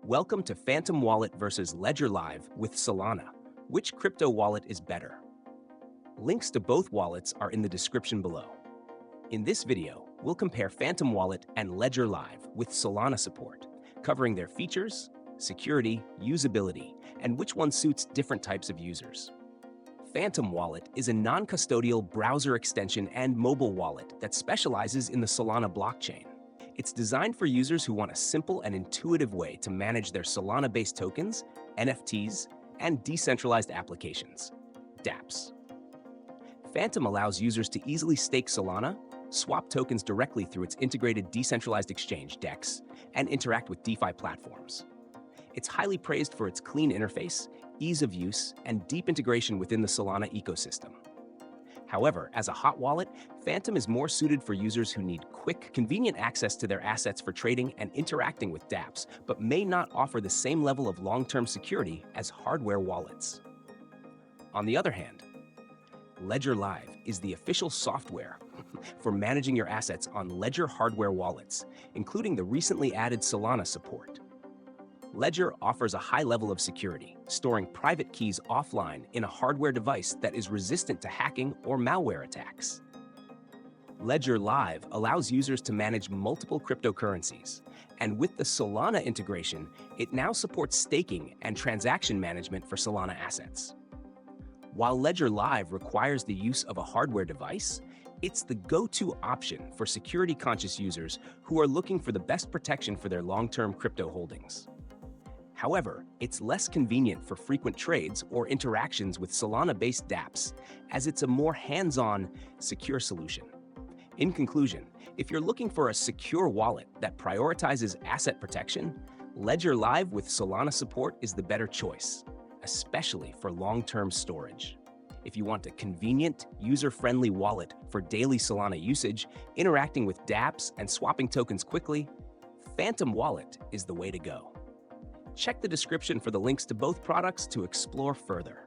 Welcome to Phantom Wallet versus Ledger Live with Solana. Which crypto wallet is better? Links to both wallets are in the description below. In this video, we'll compare Phantom Wallet and Ledger Live with Solana support, covering their features, security, usability, and which one suits different types of users. Phantom Wallet is a non-custodial browser extension and mobile wallet that specializes in the Solana blockchain. It's designed for users who want a simple and intuitive way to manage their Solana-based tokens, NFTs, and decentralized applications, dApps. Phantom allows users to easily stake Solana, swap tokens directly through its integrated decentralized exchange, DEX, and interact with DeFi platforms. It's highly praised for its clean interface, ease of use, and deep integration within the Solana ecosystem. However, as a hot wallet, Phantom is more suited for users who need quick, convenient access to their assets for trading and interacting with dApps, but may not offer the same level of long-term security as hardware wallets. On the other hand, Ledger Live is the official software for managing your assets on Ledger hardware wallets, including the recently added Solana support. Ledger offers a high level of security, storing private keys offline in a hardware device that is resistant to hacking or malware attacks. Ledger Live allows users to manage multiple cryptocurrencies, and with the Solana integration, it now supports staking and transaction management for Solana assets. While Ledger Live requires the use of a hardware device, it's the go-to option for security-conscious users who are looking for the best protection for their long-term crypto holdings. However, it's less convenient for frequent trades or interactions with Solana-based dApps, as it's a more hands-on, secure solution. In conclusion, if you're looking for a secure wallet that prioritizes asset protection, Ledger Live with Solana support is the better choice, especially for long-term storage. If you want a convenient, user-friendly wallet for daily Solana usage, interacting with dApps and swapping tokens quickly, Phantom Wallet is the way to go. Check the description for the links to both products to explore further.